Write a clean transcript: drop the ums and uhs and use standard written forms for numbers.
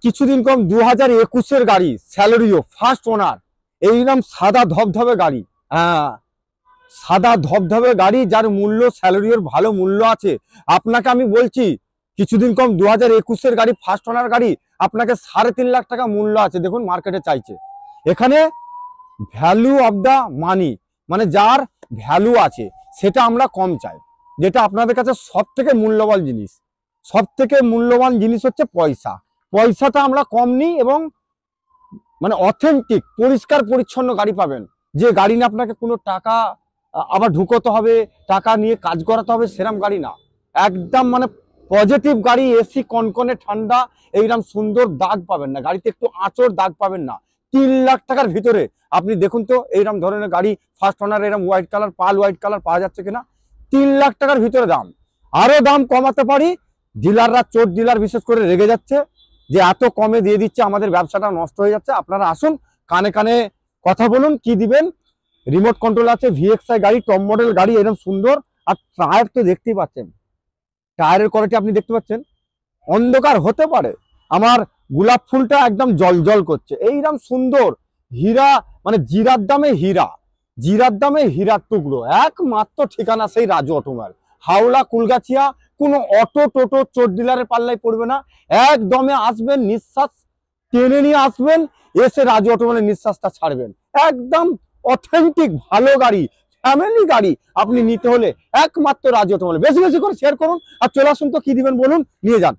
কিছুদিন কম 2021-এর গাড়ি, স্যালারিও first owner, এইরকম সাদা ধবধবে গাড়ি। হ্যাঁ, সাদা ধবধবে গাড়ি, যার মূল্য স্যালারিওর ভালো মূল্য আছে। আপনাকে আমি বলছি, কিছুদিন কম 2021-এর গাড়ি, ফার্স্ট ওনার গাড়ি, আপনাকে 3.5 লাখ টাকা মূল্য আছে। দেখুন মার্কেটে চাইছে। এখানে ভ্যালু অফ দা মানি, মানে যার ভ্যালু আছে সেটা আমরা কম চাই। যেটা আপনাদের কাছে সব থেকে মূল্যবান জিনিস, সব থেকে মূল্যবান জিনিস হচ্ছে পয়সা। পয়সাটা আমরা কম নিই এবং মানে অথেন্টিক পরিষ্কার পরিচ্ছন্ন গাড়ি পাবেন। যে গাড়ি না আপনাকে কোনো টাকা আবার ঢুকোতে হবে, টাকা নিয়ে কাজ করাতে হবে, সেরকম গাড়ি না। একদম মানে পজিটিভ গাড়ি, এসি কনকনে ঠান্ডা, এইরকম সুন্দর দাগ পাবেন না গাড়িতে, একটু আঁচড় দাগ পাবেন না। 3 লাখ টাকার ভিতরে আপনি দেখুন তো এইরকম ধরনের গাড়ি ফার্স্ট ওনার, এরকম white colour, pearl white colour পাওয়া যাচ্ছে কিনা। 3 লাখ টাকার ভিতরে দাম। আরো দাম কমাতে পারি, ডিলাররা, চোর ডিলার বিশেষ করে রেগে যাচ্ছে যে এত কমে দিয়ে দিচ্ছে, আমাদের ব্যবসাটা নষ্ট হয়ে যাচ্ছে। আপনারা আসুন, কানে কানে কথা বলুন, কি দিবেন। রিমোট কন্ট্রোল আছে, ভিএক্সআই গাড়ি, টপ মডেল গাড়ি, এরকম সুন্দর। আর টায়ার তো দেখতেই পাচ্ছেন, টায়ারের কোয়ালিটি আপনি দেখতে পাচ্ছেন। অন্ধকার হতে পারে, আমার গোলাপ ফুলটা একদম জল করছে, এইরকম সুন্দর হীরা, মানে জিরার দামে হীরা, জিরার দামে হীরার টুকরো। একমাত্র ঠিকানা সেই রাজু অটোমোবাইল, হাওড়া কুলগাছিয়া। কোনো অটো টোটো চোর ডিলারের পাল্লায় পড়বে না। একদমে আসবেন, নিঃশ্বাস টেনে নিয়ে আসবেন, এসে রাজু অটোমোবাইলের নিঃশ্বাসটা ছাড়বেন। একদম অথেন্টিক ভালো গাড়ি, ফ্যামিলি গাড়ি আপনি নিতে হলে একমাত্র রাজু অটোমোবাইল। বেশি বেশি করে শেয়ার করুন আর চলে আসুন। তো কি দিবেন বলুন, নিয়ে যান।